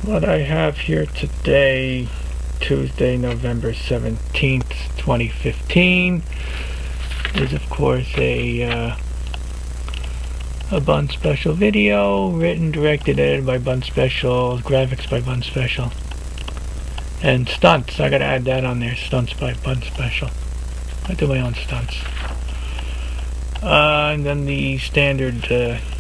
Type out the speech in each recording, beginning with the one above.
What I have here today, Tuesday, November 17th, 2015, is of course a Bun Special video, written, directed, edited by Bun Special, graphics by Bun Special, and stunts. I gotta add that on there, stunts by Bun Special. I do my own stunts. And then the standard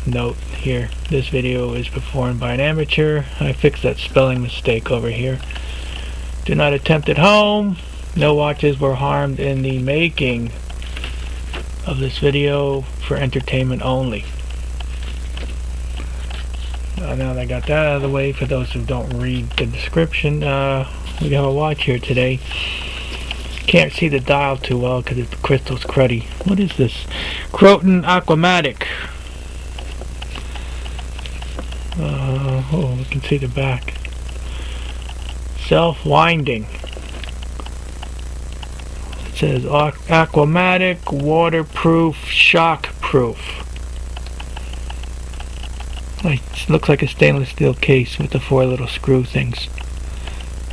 note here. This video is performed by an amateur. I fixed that spelling mistake over here. Do not attempt at home. No watches were harmed in the making of this video, for entertainment only. Now that I got that out of the way, for those who don't read the description, we have a watch here today. Can't see the dial too well because the crystal's cruddy. What is this? Croton Aquamatic. Oh, we can see the back. Self-winding. It says Aquamatic, waterproof, shockproof. It looks like a stainless steel case with the 4 little screw things.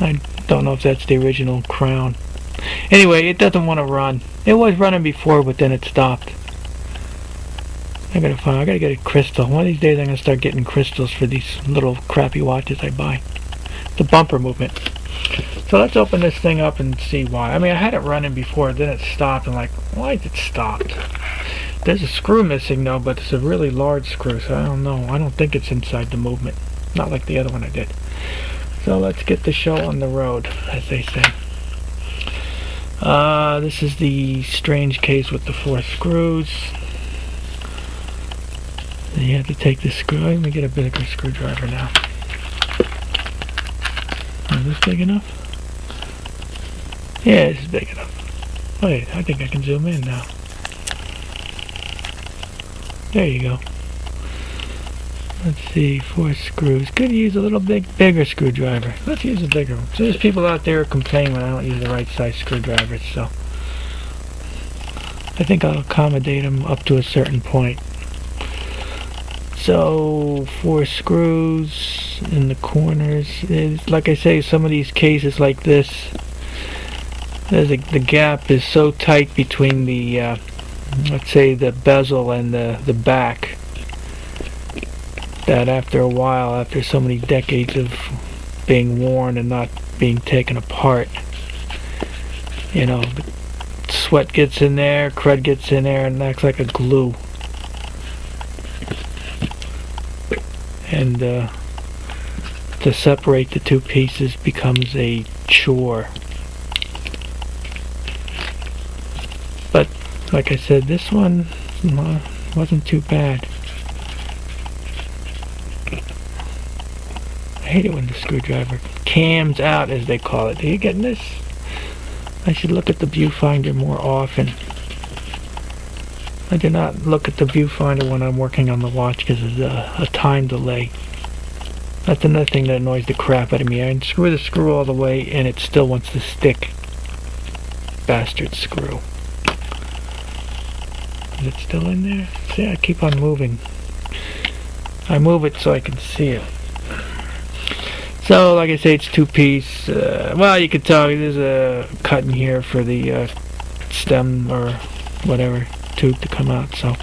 I don't know if that's the original crown. Anyway, it doesn't want to run. It was running before, but then it stopped. I gotta get a crystal. One of these days I'm gonna start getting crystals for these little crappy watches I buy. The bumper movement. So let's open this thing up and see why. I mean, I had it running before, then it stopped. I'm like, why did it stop? There's a screw missing though, but it's a really large screw, so I don't know. I don't think it's inside the movement. Not like the other one I did. So let's get the show on the road, as they say. This is the strange case with the 4 screws. And you have to take this screw. Let me get a bigger screwdriver now. Is this big enough? Yeah, this is big enough. Wait, I think I can zoom in now. There you go. Let's see, 4 screws. Could use a little bigger screwdriver. Let's use a bigger one. So there's people out there who complain when I don't use the right size screwdrivers, so I think I'll accommodate them up to a certain point. So 4 screws in the corners. It's, like I say, some of these cases like this, the gap is so tight between the let's say the bezel and the back, that after a while, after so many decades of being worn and not being taken apart, you know, the sweat gets in there, crud gets in there, and acts like a glue. And to separate the 2 pieces becomes a chore. But like I said, this one wasn't too bad. I hate it when the screwdriver cams out, as they call it. Are you getting this? I should look at the viewfinder more often. I do not look at the viewfinder when I'm working on the watch because of a time delay. That's another thing that annoys the crap out of me. I unscrew the screw all the way and it still wants to stick. Bastard screw. Is it still in there? See, I keep on moving. I move it so I can see it. So, like I say, it's 2-piece. Well, you can tell there's a cut in here for the stem or whatever tube to come out. So,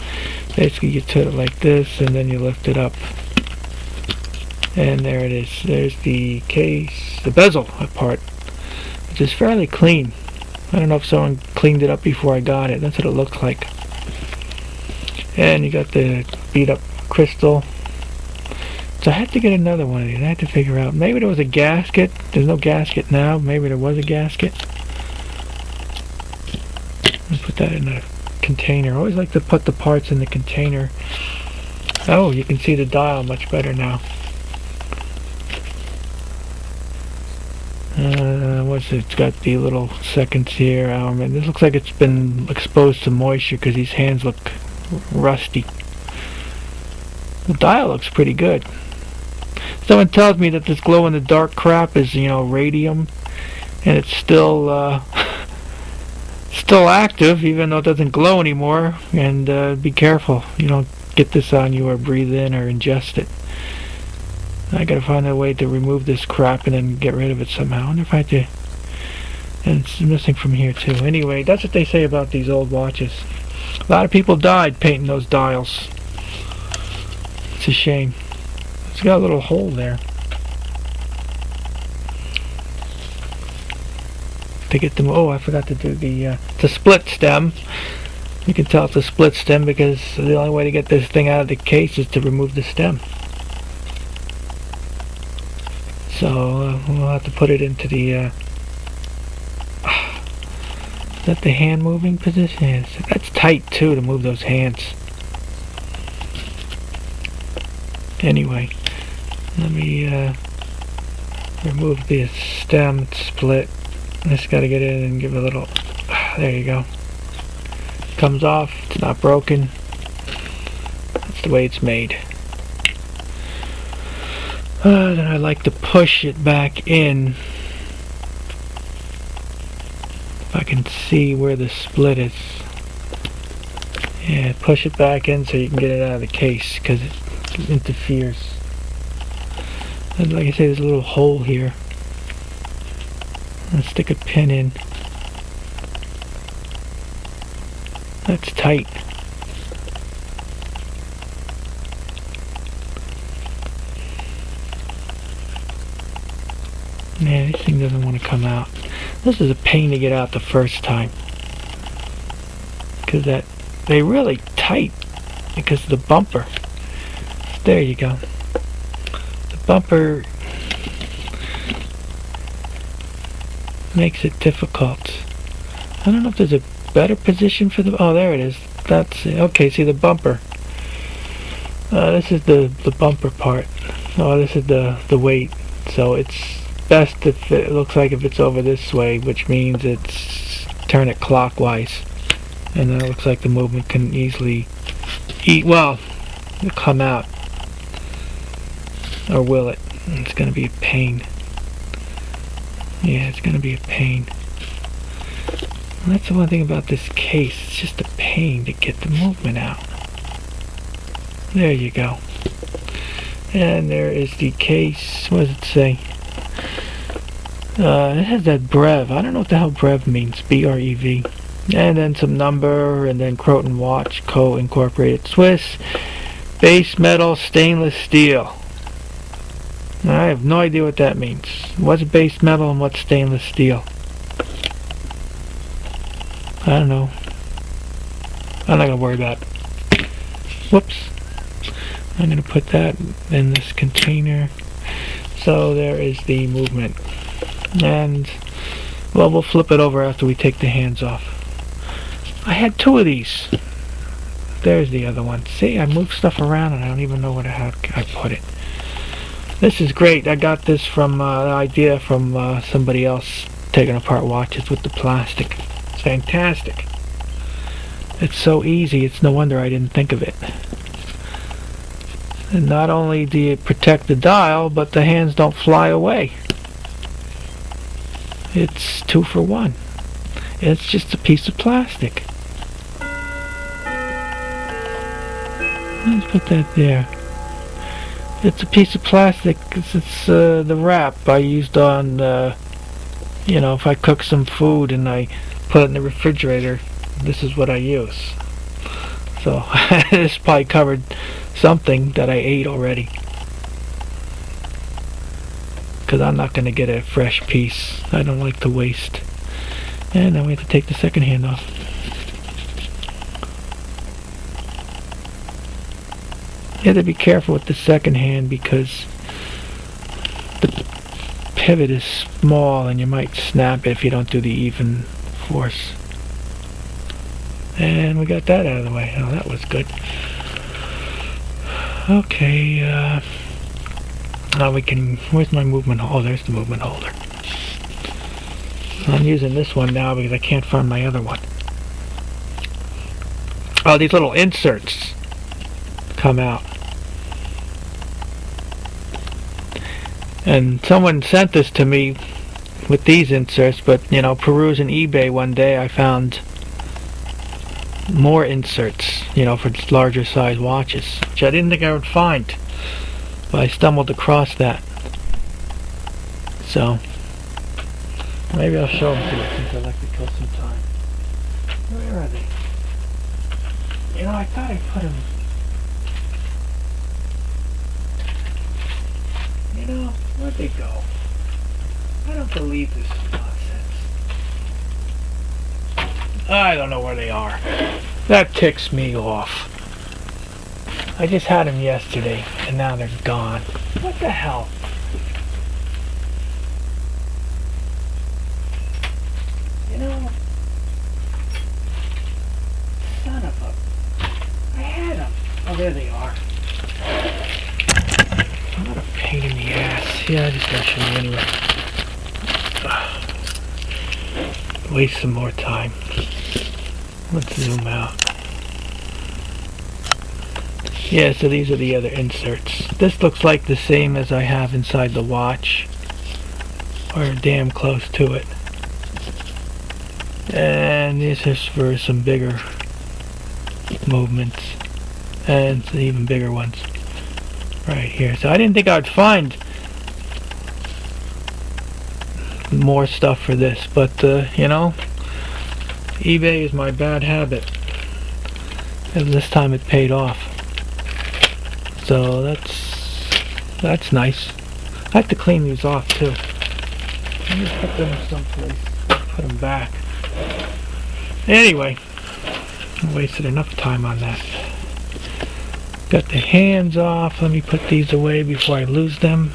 basically, you turn it like this, and then you lift it up, and there it is. There's the case, the bezel part, which is fairly clean. I don't know if someone cleaned it up before I got it. That's what it looks like. And you got the beat up crystal. So I had to get another one of these. I had to figure out. Maybe there was a gasket. There's no gasket now. Maybe there was a gasket. Let's put that in a container. I always like to put the parts in the container. Oh, you can see the dial much better now. What's it? It's got the little seconds here. And this looks like it's been exposed to moisture because these hands look rusty. The dial looks pretty good. Someone tells me that this glow-in-the-dark crap is, you know, radium, and it's still active, even though it doesn't glow anymore. And be careful, you don't get this on you or breathe in or ingest it. I gotta find a way to remove this crap and then get rid of it somehow. I wonder if I have to... And it's missing from here too. Anyway, that's what they say about these old watches. A lot of people died painting those dials. It's a shame. It's got a little hole there. To get them... Oh, I forgot to do the split stem. You can tell it's a split stem because the only way to get this thing out of the case is to remove the stem. So we'll have to put it into the... is that the hand moving position? Yes. That's tight too to move those hands. Anyway, let me remove the stem split. Just got to get in and give it a little... There you go. Comes off. It's not broken. That's the way it's made. Then I like to push it back in. If I can see where the split is. Yeah, push it back in so you can get it out of the case because it interferes. And like I say, there's a little hole here. I'll stick a pin in. That's tight. Man, this thing doesn't want to come out. This is a pain to get out the first time. Because they're really tight. Because of the bumper. There you go. The bumper makes it difficult. I don't know if there's a better position for the... Oh, there it is. That's it. Okay, see the bumper. This is the bumper part. Oh, this is the weight. So it's best if it looks like if it's over this way, which means it's turn it clockwise. And then it looks like the movement can easily come out. Or will it? It's going to be a pain. Yeah, it's going to be a pain. And that's the one thing about this case. It's just a pain to get the movement out. There you go. And there is the case. What does it say? It has that Brev. I don't know what the hell Brev means. B-R-E-V. And then some number, and then Croton Watch Co. Incorporated Swiss. Base metal stainless steel. I have no idea what that means. What's base metal and what's stainless steel? I don't know. I'm not going to worry about it. Whoops. I'm going to put that in this container. So there is the movement. And, well, we'll flip it over after we take the hands off. I had two of these. There's the other one. See, I move stuff around and I don't even know where I put it. This is great. I got this from the idea from somebody else taking apart watches with the plastic. It's fantastic. It's so easy. It's no wonder I didn't think of it. And not only do you protect the dial, but the hands don't fly away. It's 2 for 1. It's just a piece of plastic. Let's put that there. It's a piece of plastic. It's the wrap I used on, if I cook some food and I put it in the refrigerator, this is what I use. So, this probably covered something that I ate already. Because I'm not going to get a fresh piece. I don't like to waste. And then we have to take the second hand off. You have to be careful with the second hand because the pivot is small and you might snap it if you don't do the even force. And we got that out of the way. Oh, that was good. Okay, now we can... Where's my movement? Oh, there's the movement holder. I'm using this one now because I can't find my other one. Oh, these little inserts come out. And someone sent this to me with these inserts, but, perusing eBay one day, I found more inserts, for larger size watches, which I didn't think I would find. but I stumbled across that. So maybe I'll show them to you since I like to kill some time. Where are they? You know, I thought I put them. You know, where'd they go? I don't believe this nonsense. I don't know where they are. That ticks me off. I just had them yesterday, and now they're gone. What the hell? You know, son of a... I had them. Oh, there they are. What a pain in the ass. Yeah, I just gotta show you anyway. Waste some more time. Let's zoom out. Yeah, so these are the other inserts. This looks like the same as I have inside the watch, or damn close to it. And this is for some bigger movements, and some even bigger ones right here. So I didn't think I'd find more stuff for this, but you know, eBay is my bad habit, and this time it paid off. So that's nice. I have to clean these off too. Let me put them someplace. Put them back. Anyway, I wasted enough time on that. Got the hands off. Let me put these away before I lose them.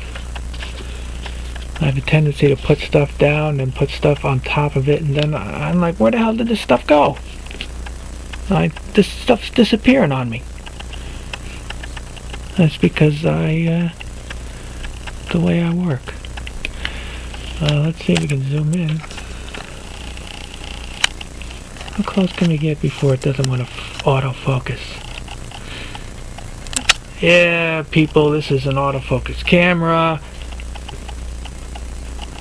I have a tendency to put stuff down and put stuff on top of it, and then I'm like, where the hell did this stuff go? This stuff's disappearing on me. That's because the way I work. Let's see if we can zoom in. How close can we get before it doesn't want to autofocus? Yeah, people, this is an autofocus camera.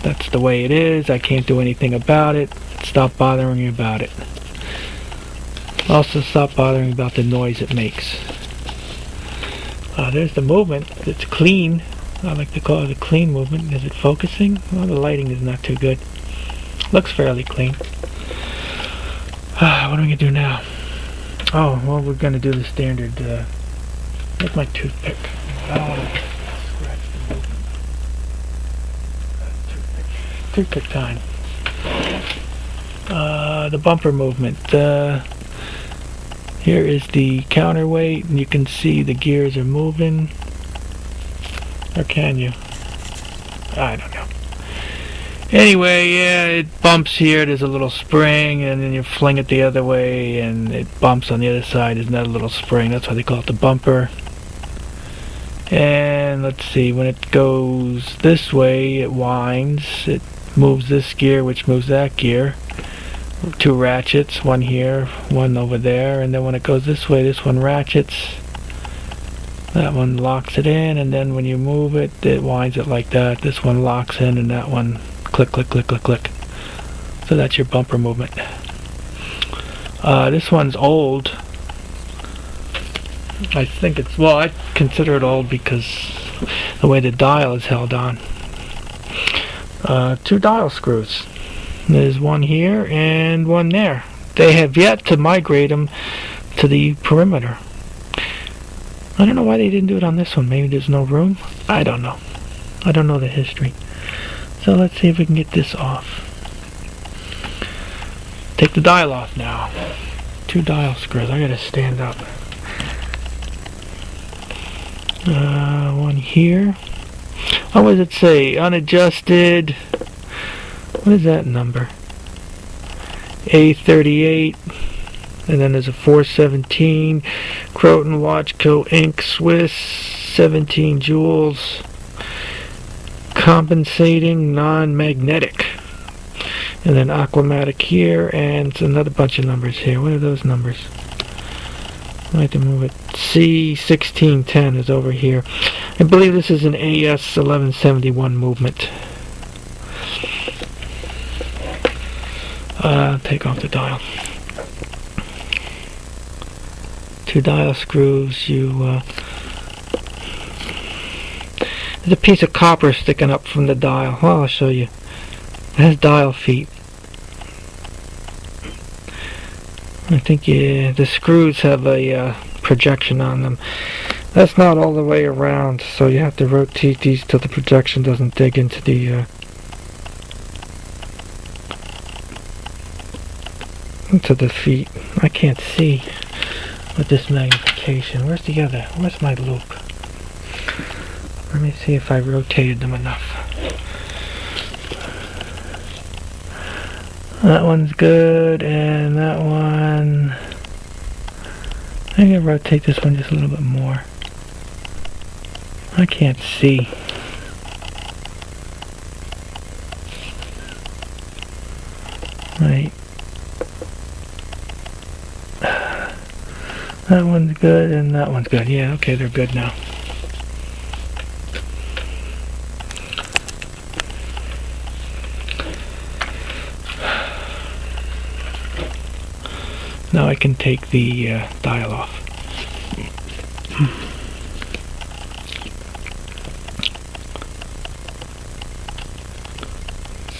That's the way it is. I can't do anything about it. Stop bothering me about it. Also, stop bothering me about the noise it makes. There's the movement. It's clean. I like to call it a clean movement. Is it focusing? Well, the lighting is not too good. Looks fairly clean. What am I going to do now? Oh, well, we're going to do the standard. Where's my toothpick? I don't want to scratch the movement. Toothpick time. The bumper movement. Here is the counterweight, and you can see the gears are moving. Or can you? I don't know. Anyway, yeah, it bumps here. There's a little spring, and then you fling it the other way, and it bumps on the other side. There's another little spring. That's why they call it the bumper. And let's see, when it goes this way, it winds. It moves this gear, which moves that gear. Two ratchets, one here, one over there, and then when it goes this way, this one ratchets. That one locks it in, and then when you move it, it winds it like that. This one locks in, and that one click, click, click, click, click. So that's your bumper movement. This one's old. I think it's, well, I consider it old because the way the dial is held on. 2 dial screws. There's one here and one there. They have yet to migrate them to the perimeter. I don't know why they didn't do it on this one. Maybe there's no room? I don't know. I don't know the history. So let's see if we can get this off. Take the dial off now. 2 dial screws. I gotta stand up. One here. Oh, what does it say? Unadjusted. What is that number? A38. And then there's a 417. Croton Watchco Inc. Swiss. 17 joules. Compensating non-magnetic. And then Aquamatic here. And another bunch of numbers here. What are those numbers? I like to move it. C1610 is over here. I believe this is an AS 1171 movement. Take off the dial. 2 dial screws. You There's a piece of copper sticking up from the dial. Well, I'll show you. It has dial feet. I think the screws have a projection on them. That's not all the way around, so you have to rotate these till the projection doesn't dig into the feet. I can't see with this magnification. Where's my loop? Let me see if I rotated them enough. That one's good, and that one... I'm going to rotate this one just a little bit more. I can't see. Right. That one's good, and that one's good. Yeah, okay, they're good now. Now I can take the dial off.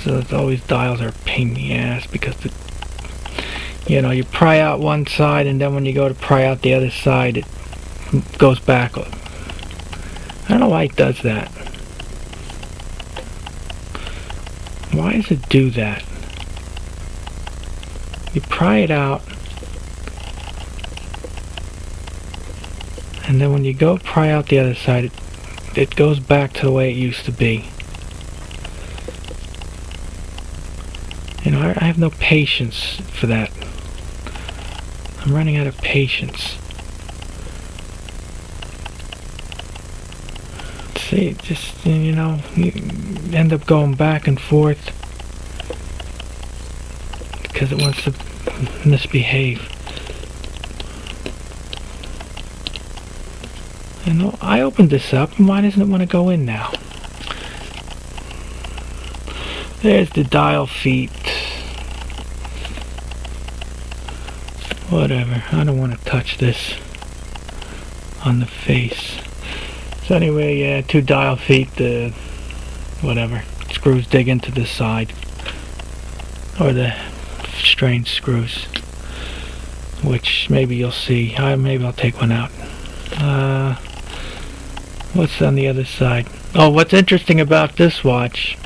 So it's always dials are a pain in the ass because you pry out one side and then when you go to pry out the other side it goes back. I don't know why it does that. Why does it do that? You pry it out and then when you go pry out the other side it goes back to the way it used to be. I have no patience for that. I'm running out of patience. See, just, you end up going back and forth because it wants to misbehave. I opened this up, and why doesn't it want to go in now? There's the dial feet. Whatever, I don't want to touch this on the face. So anyway, yeah, 2 dial feet, whatever, screws dig into this side. Or the strange screws. Which maybe you'll see. Maybe I'll take one out. What's on the other side? Oh, what's interesting about this watch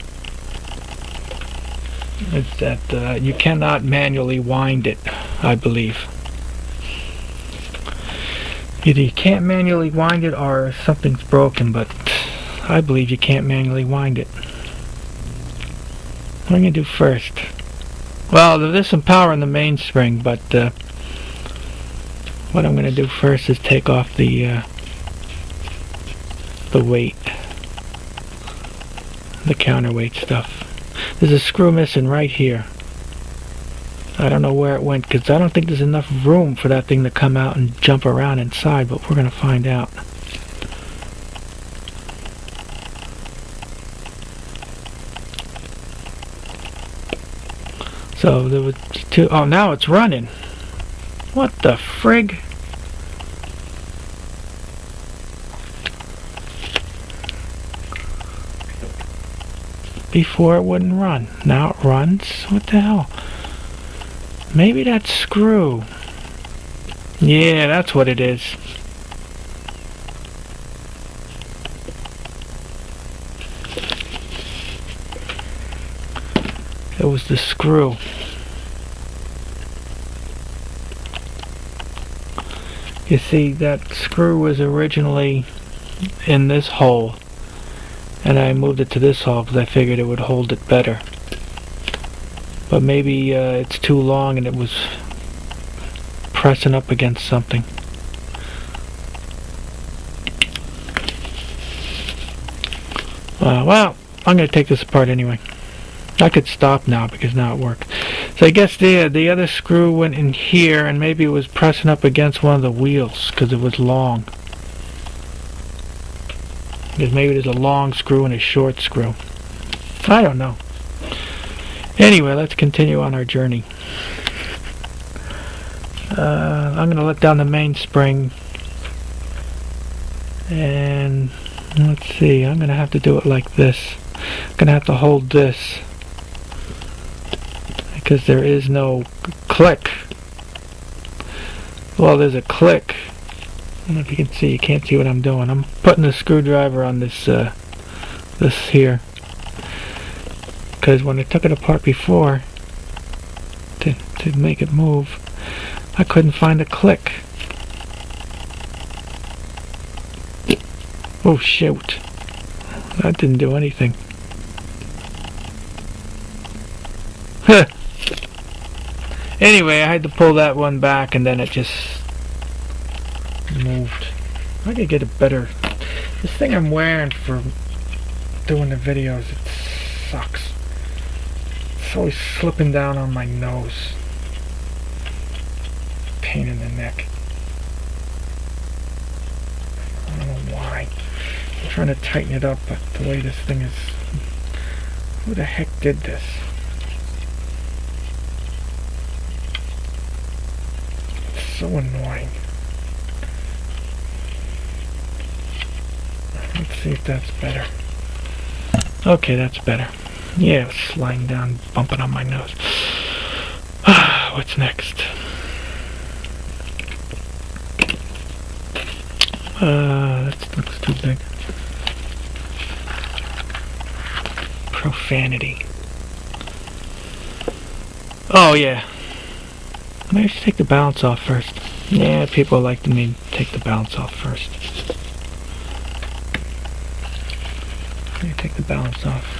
is that you cannot manually wind it, I believe. Either you can't manually wind it or something's broken, but I believe you can't manually wind it. What am I going to do first? Well, there's some power in the mainspring, but what I'm going to do first is take off the weight, the counterweight stuff. There's a screw missing right here. I don't know where it went because I don't think there's enough room for that thing to come out and jump around inside, but we're going to find out. So there was 2. Oh, now it's running. What the frig? Before it wouldn't run. Now it runs. What the hell? Maybe that screw. Yeah, that's what it is. It was the screw. You see, that screw was originally in this hole, and I moved it to this hole because I figured it would hold it better. But maybe it's too long and it was pressing up against something. Well, I'm going to take this apart anyway. I could stop now because now it works. So I guess the other screw went in here and maybe it was pressing up against one of the wheels because it was long. Because maybe there's a long screw and a short screw. I don't know. Anyway, let's continue on our journey. I'm going to let down the mainspring and Let's see, I'm gonna have to do it like this. I'm gonna have to hold this because there is no click. Well, there's a click. I don't know if you can see. You can't see what I'm doing. I'm putting the screwdriver on this this here because when I took it apart before to make it move, I couldn't find a click. Oh shoot, that didn't do anything. Huh. Anyway, I had to pull that one back and then it just moved. I could get a better... This thing I'm wearing for doing the videos, it sucks. It's always slipping down on my nose. Pain in the neck. I don't know why. I'm trying to tighten it up, but the way this thing is... Who the heck did this? It's so annoying. Let's see if that's better. Okay, that's better. Yeah, it's sliding down, bumping on my nose. What's next? That looks too big. Profanity. Oh yeah. Maybe I should take the balance off first. Yeah, people like me to take the balance off first. Let me take the balance off.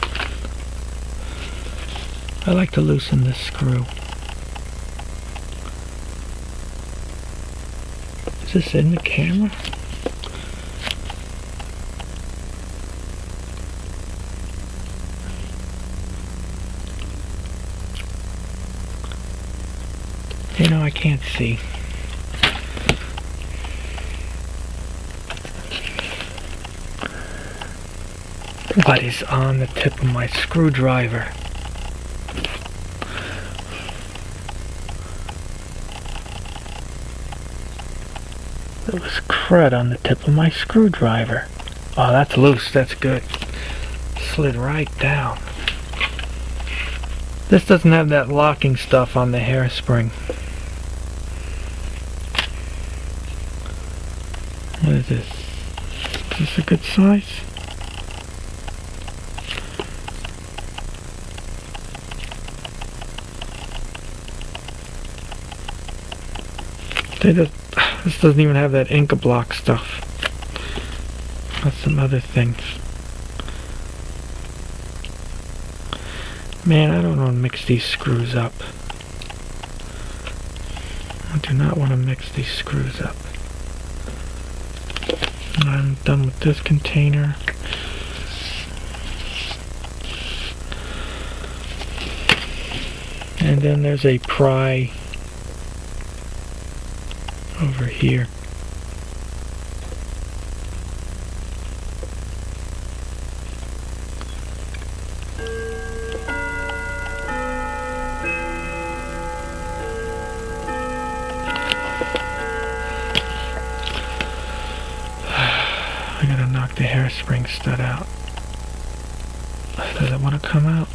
I like to loosen this screw. Is this in the camera? You know, I can't see. What is on the tip of my screwdriver? There was crud on the tip of my screwdriver. Oh, that's loose. That's good. Slid right down. This doesn't have that locking stuff on the hairspring. What is this? Is this a good size? This doesn't even have that Inca block stuff. That's some other things. Man, I don't want to mix these screws up. I do not want to mix these screws up. I'm done with this container. And then there's a pry over here. I gotta knock the hairspring stud out. Does it want to come out?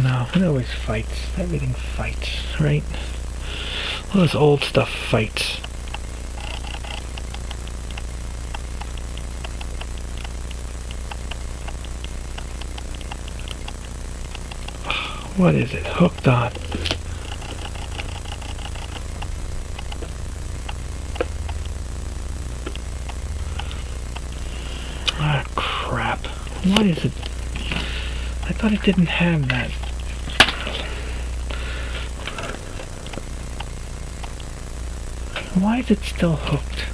No, it always fights. Everything fights, right? All this old stuff fights. What is it? Hooked on. Ah, crap. What is it? I thought it didn't have that. Why is it still hooked?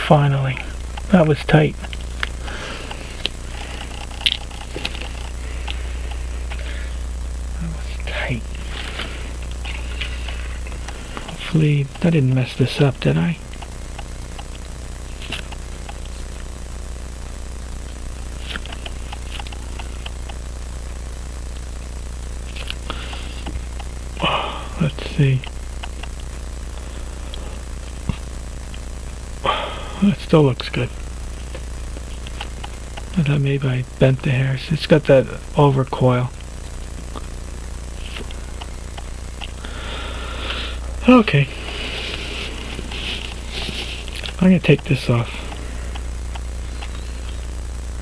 Finally, that was tight. Hopefully I didn't mess this up, did I? Let's see. That still looks good. I thought maybe I bent the hairs. It's got that over coil. Okay. I'm going to take this off.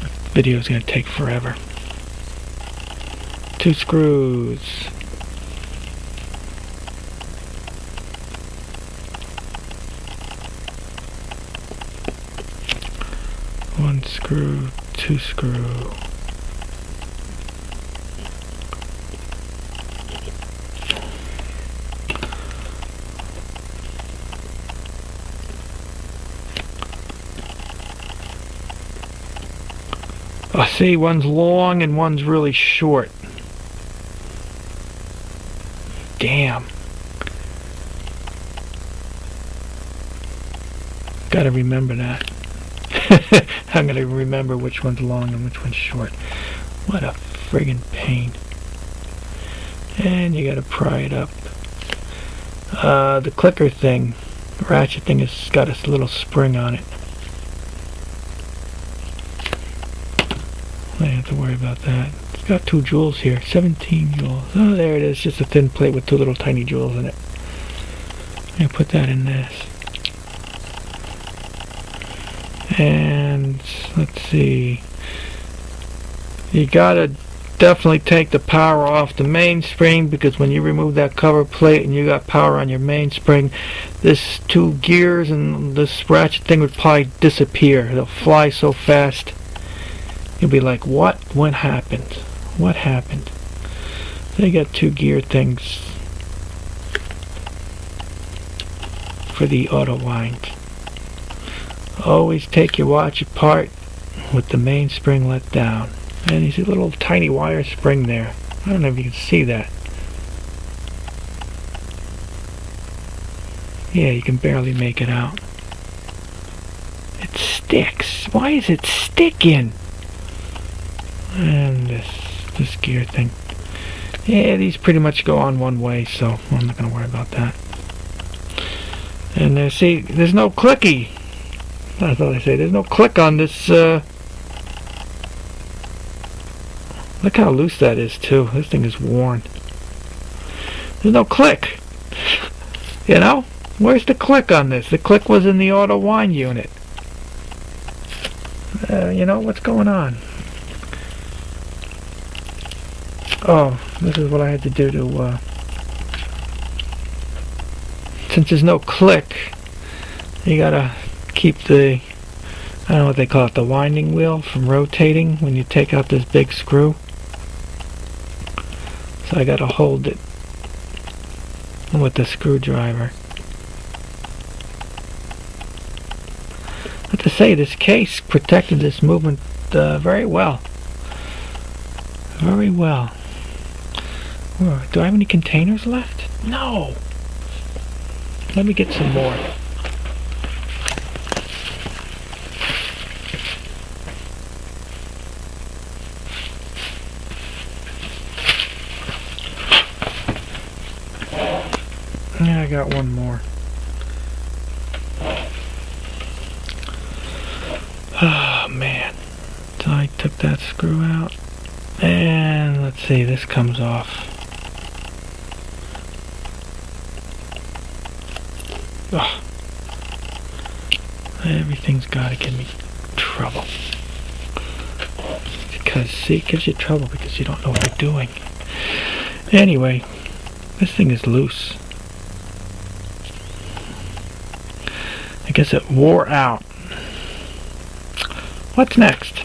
This video is going to take forever. 2 screws. One screw, 2 screw. I see one's long and one's really short. Damn. Gotta remember that. I'm gonna remember which one's long and which one's short. What a friggin' pain. And you gotta pry it up. The clicker thing, ratchet thing, has got a little spring on it. I don't have to worry about that. It's got 2 jewels here, 17 jewels. Oh, there it is, just a thin plate with 2 little tiny jewels in it. I'm gonna put that in this. And let's see, you gotta definitely take the power off the mainspring, because when you remove that cover plate and you got power on your mainspring, this 2 gears and this ratchet thing would probably disappear. They'll fly so fast you'll be like, what happened? What happened? They got 2 gear things for the auto wind. Always take your watch apart with the mainspring let down. And you see a little tiny wire spring there. I don't know if you can see that. Yeah, you can barely make it out. It sticks. Why is it sticking? And this gear thing. Yeah, these pretty much go on one way, so I'm not going to worry about that. And see, there's no clicky. That's all I say. There's no click on this. Look how loose that is, too. This thing is worn. There's no click. You know? Where's the click on this? The click was in the auto wind unit. You know, what's going on? Oh, this is what I had to do to, since there's no click, you gotta keep the, I don't know what they call it, the winding wheel from rotating when you take out this big screw. So I gotta hold it with the screwdriver. I have to say, this case protected this movement very well. Very well. Do I have any containers left? No! Let me get some more. Yeah, I got one more. Oh man. So I took that screw out. And let's see, this comes off. Oh. Everything's gotta give me trouble. Because, see, it gives you trouble because you don't know what you're doing. Anyway, this thing is loose. I guess it wore out. What's next?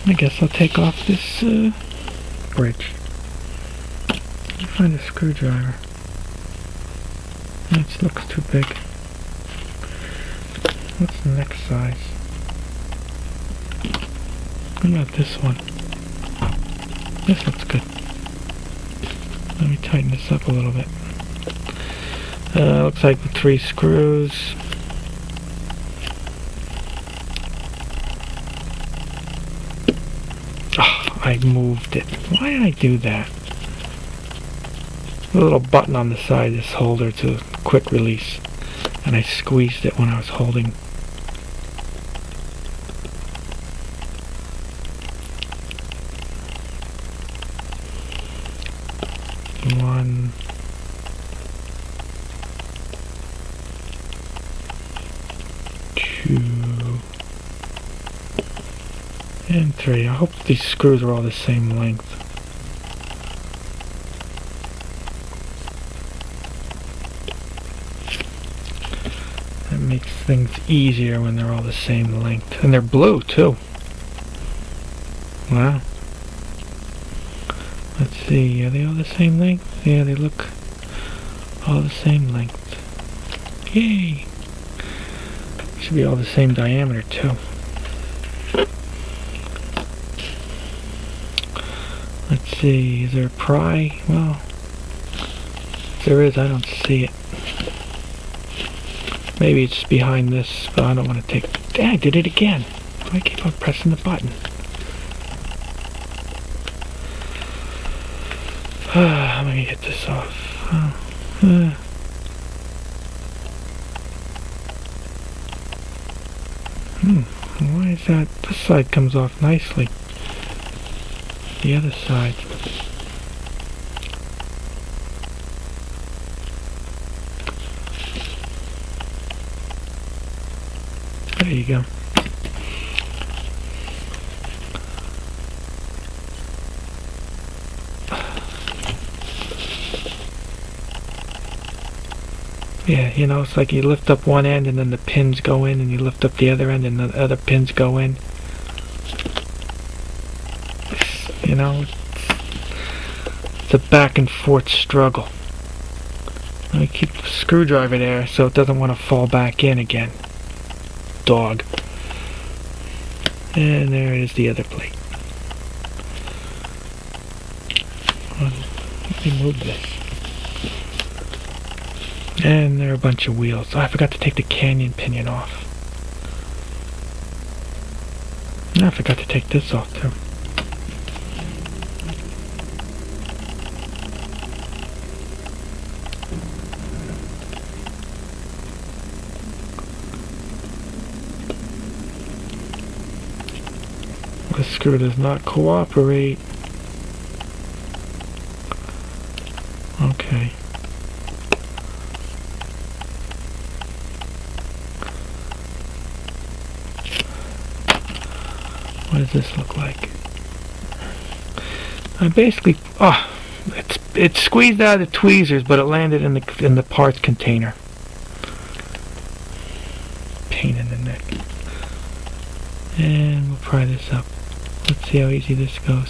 I guess I'll take off this bridge. Let me find a screwdriver. That looks too big. What's the next size? What about this one? This looks good. Let me tighten this up a little bit. Looks like 3 screws. Oh, I moved it. Why did I do that? A little button on the side of this holder to quick release, and I squeezed it when I was holding. One, two, and 3. I hope these screws are all the same length. That makes things easier when they're all the same length. And they're blue too. Wow. Let's see, are they all the same length? Yeah, they look all the same length. Yay! Should be all the same diameter too. Let's see, is there a pry? Well, if there is, I don't see it. Maybe it's behind this, but I don't want to take... Dang, I did it again. I keep on pressing the button. Let me get this off. Why is that? This side comes off nicely. The other side. There you go. Yeah, you know, it's like you lift up one end and then the pins go in, and you lift up the other end and the other pins go in. You know, it's a back and forth struggle. Let me keep the screwdriver there so it doesn't want to fall back in again. Dog. And there is the other plate. Let me move this. And there are a bunch of wheels. Oh, I forgot to take the canyon pinion off. And I forgot to take this off too. The screw does not cooperate. Okay. What does this look like? I basically, it squeezed out of the tweezers, but it landed in the parts container. Pain in the neck. And we'll pry this up. Let's see how easy this goes.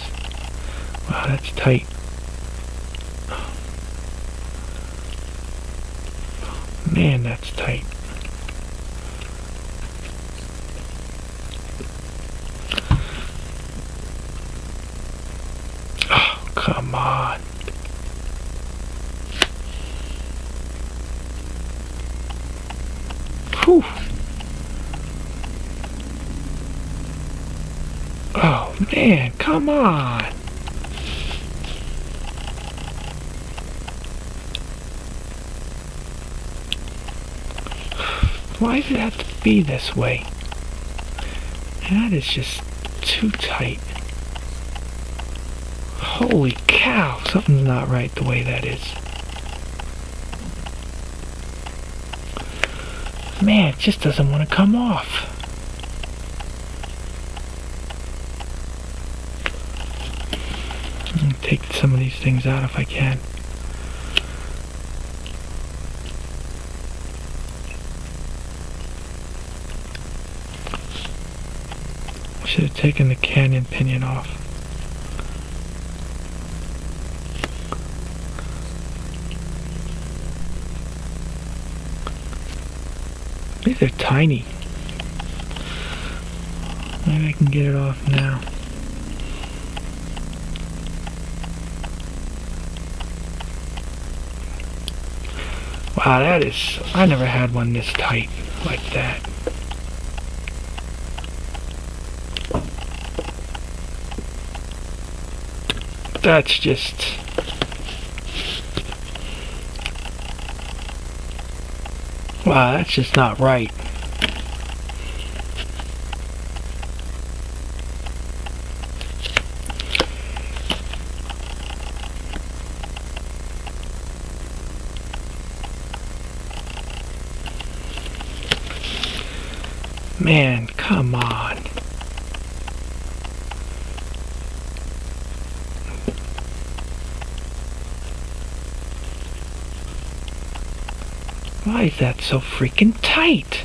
Wow, that's tight. Man, that's tight. Oh, come on. Whew. Oh, man, come on. Why does it have to be this way? That is just too tight. Holy cow, something's not right the way that is. Man, it just doesn't want to come off. I'll take some of these things out if I can. Should have taken the canyon pinion off. These are tiny. Maybe I can get it off now. Wow, that is... I never had one this tight like that. That's just... Wow, that's just not right. Man, come on. Why is that so freaking tight?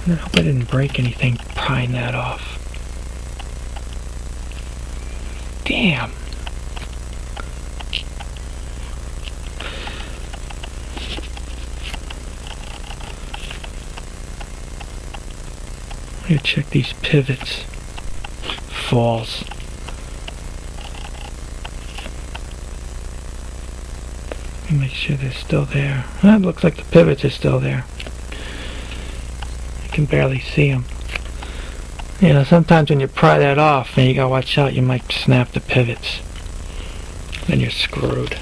I hope I didn't break anything prying that off. Damn. I'm gonna check these pivots. Falls. Make sure they're still there. It looks like the pivots are still there. You can barely see them. You know, sometimes when you pry that off, and you gotta watch out, you might snap the pivots. Then you're screwed.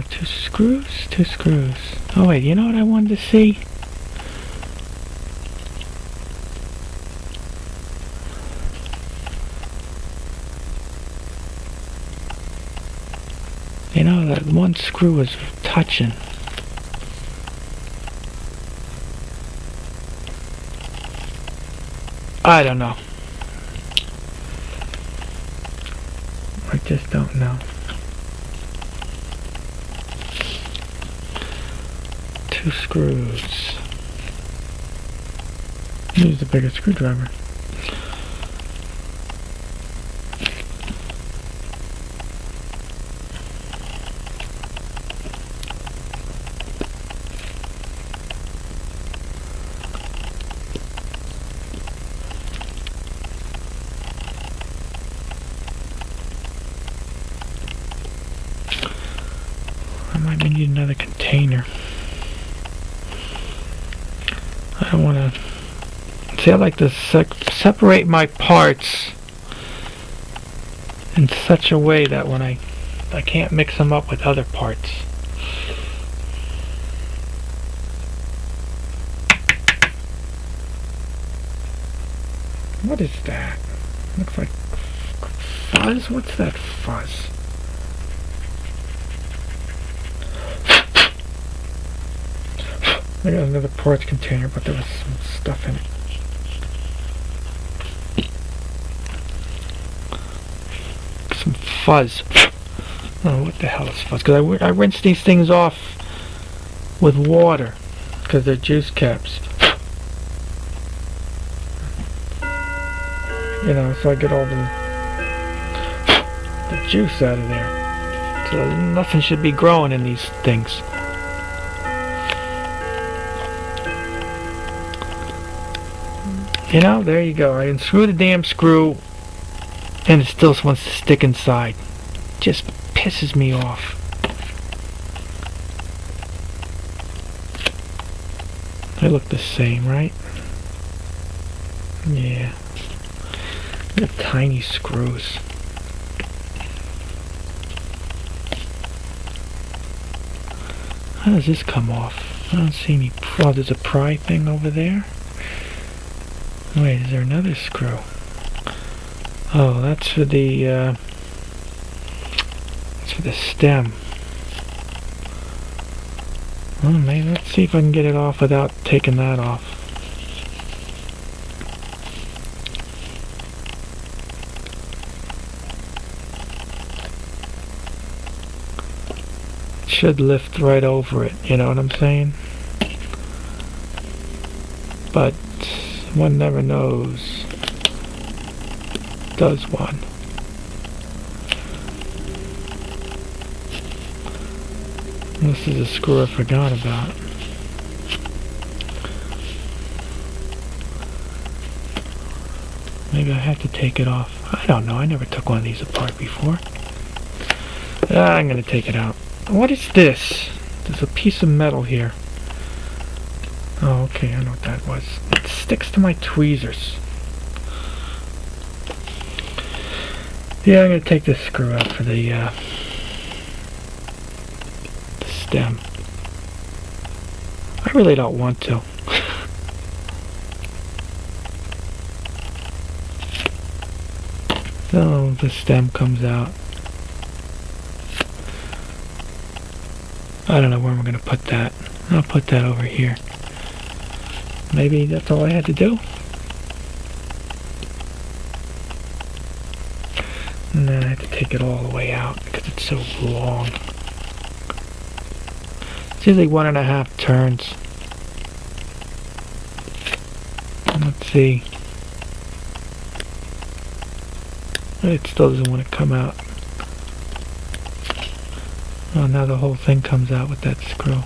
Two screws? Two screws. Oh wait, you know what I wanted to see? You know, that one screw was touching. I don't know. I just don't know. Two screws. Use the bigger screwdriver. I might need another container. I don't want to... See, I like to separate my parts in such a way that when I can't mix them up with other parts. What is that? Looks like fuzz? What's that fuzz? I got another parts container, but there was some stuff in it. Some fuzz. Oh, what the hell is fuzz? Because I rinse these things off with water because they're juice caps. You know, so I get all the juice out of there. So nothing should be growing in these things. You know, there you go. I unscrew the damn screw and it still wants to stick inside. Just pisses me off. They look the same, right? Yeah. They're tiny screws. How does this come off? I don't see any. Oh, there's a pry thing over there. Wait, is there another screw? Oh, that's for the stem. Well, maybe let's see if I can get it off without taking that off. It should lift right over it, you know what I'm saying? But one never knows, does one? This is a screw I forgot about. Maybe I have to take it off. I don't know. I never took one of these apart before. I'm going to take it out. What is this? There's a piece of metal here. Oh, okay. I know what that was. It sticks to my tweezers. Yeah, I'm going to take this screw out for the stem. I really don't want to. So the stem comes out. I don't know where I'm going to put that. I'll put that over here. Maybe that's all I had to do. And then I have to take it all the way out because it's so long. It's usually 1.5 turns. Let's see. It still doesn't want to come out. Oh, now the whole thing comes out with that screw.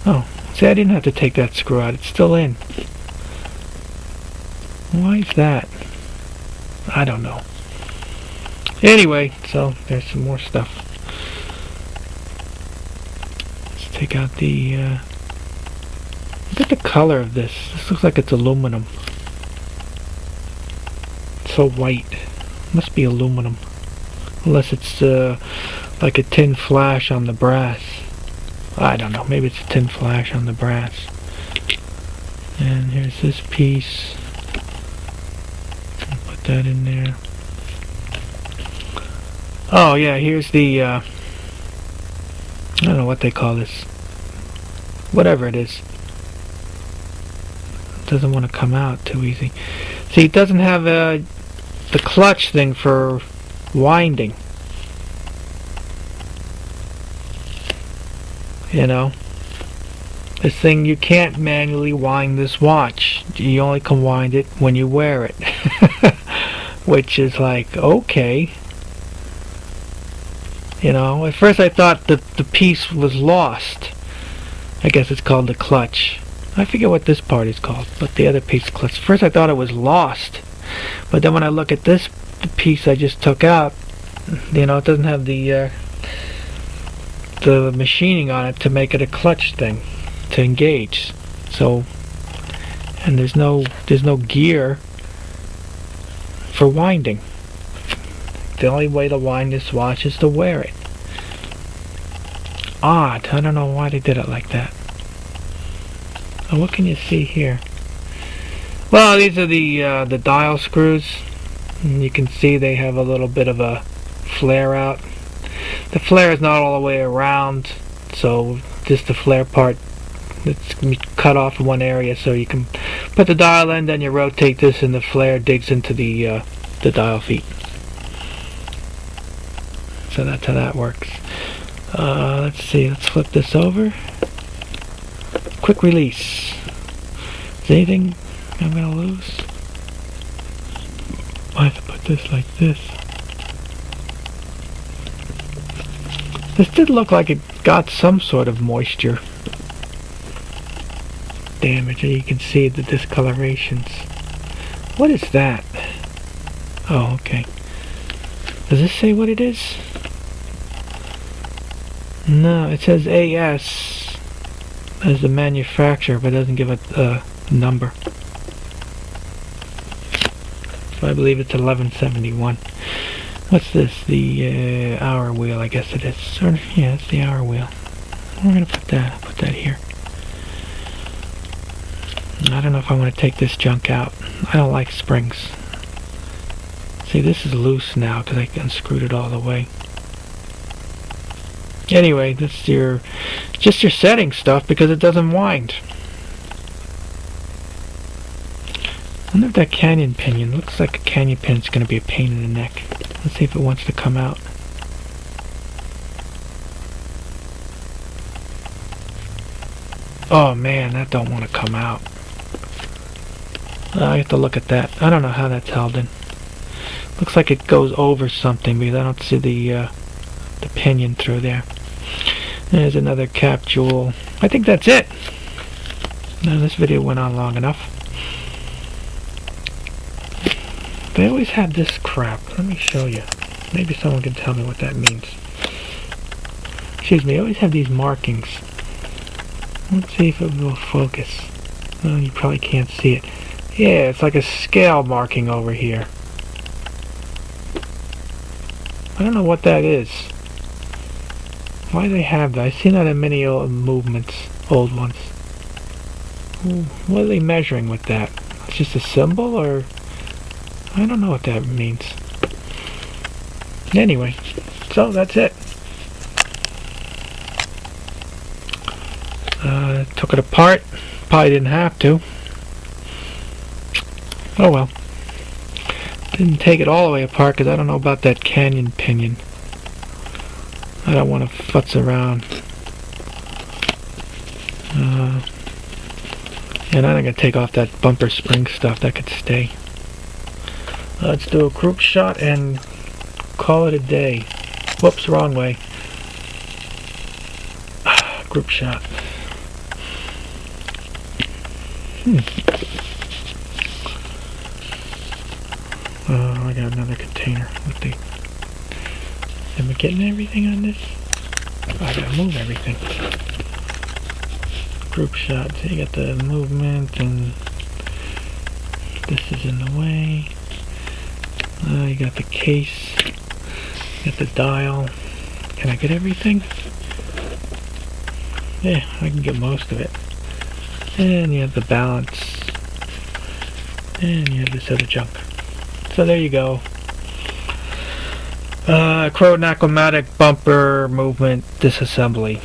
Oh, see, I didn't have to take that screw out. It's still in. Why is that? I don't know. Anyway, so there's some more stuff. Let's take out the... look at the color of this. This looks like it's aluminum. It's so white. Must be aluminum. Unless it's like a tin flash on the brass. I don't know. Maybe it's a tin flash on the brass. And here's this piece. I'll put that in there. Oh yeah, here's the I don't know what they call this. Whatever it is. It doesn't want to come out too easy. See, it doesn't have the clutch thing for winding. You know, this thing, you can't manually wind this watch. You only can wind it when you wear it. Which is like, okay. You know, at first I thought that the piece was lost. I guess it's called the clutch. I forget what this part is called, but the other piece, clutch. First I thought it was lost. But then when I look at this piece I just took out, you know, it doesn't have the machining on it to make it a clutch thing to engage. So, and there's no gear for winding. The only way to wind this watch is to wear it. Odd. I don't know why they did it like that. Oh, what can you see here? Well, these are the dial screws. And you can see they have a little bit of a flare out. The flare is not all the way around, so just the flare part, it's cut off in one area, so you can put the dial in, then you rotate this and the flare digs into the dial feet. So that's how that works. Let's see, let's flip this over. Quick release. Is anything I'm going to lose? I have to put this like this. This did look like it got some sort of moisture damage, and you can see the discolorations. What is that? Oh, okay. Does this say what it is? No, it says AS as the manufacturer, but it doesn't give a number. So I believe it's 1171. What's this? The hour wheel, I guess it is. Or, yeah, it's the hour wheel. We're gonna put that here. I don't know if I want to take this junk out. I don't like springs. See, this is loose now because I unscrewed it all the way. Anyway, this is just your setting stuff because it doesn't wind. I wonder if that canyon pinion looks like a canyon pin is going to be a pain in the neck. Let's see if it wants to come out. Oh man, that don't want to come out. I have to look at that. I don't know how that's held in. Looks like it goes over something because I don't see the pinion through there. There's another cap jewel. I think that's it. Now this video went on long enough. They always have this crap. Let me show you. Maybe someone can tell me what that means. Excuse me, they always have these markings. Let's see if it will focus. Oh, you probably can't see it. Yeah, it's like a scale marking over here. I don't know what that is. Why do they have that? I've seen that in many old movements, old ones. What are they measuring with that? It's just a symbol, or I don't know what that means. Anyway, so that's it. Took it apart. Probably didn't have to. Oh well. Didn't take it all the way apart because I don't know about that canyon pinion. I don't want to futz around. And I'm going to take off that bumper spring stuff. That could stay. Let's do a group shot and call it a day. Whoops, wrong way. Group shot. Oh, I got another container. Am I getting everything on this? Oh, I gotta move everything. Group shot. So you got the movement, and this is in the way. You got the case. You got the dial. Can I get everything? Yeah, I can get most of it. And you have the balance. And you have this other junk. So there you go. Croton Aquamatic bumper movement disassembly.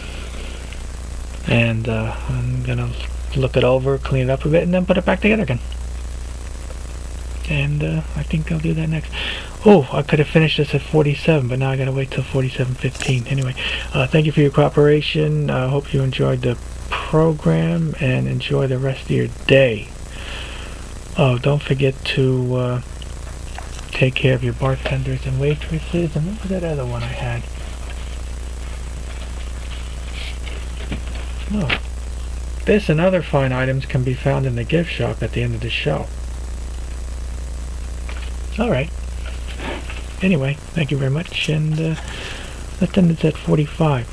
And I'm gonna look it over, clean it up a bit, and then put it back together again. And I think I'll do that next. Oh, I could have finished this at 47, but now I gotta wait till 47:15. Anyway, thank you for your cooperation. I hope you enjoyed the program and enjoy the rest of your day. Oh, don't forget to take care of your bartenders and waitresses. And what was that other one I had? Oh, this and other fine items can be found in the gift shop at the end of the show. Alright. Anyway, thank you very much, and let's end this at 45.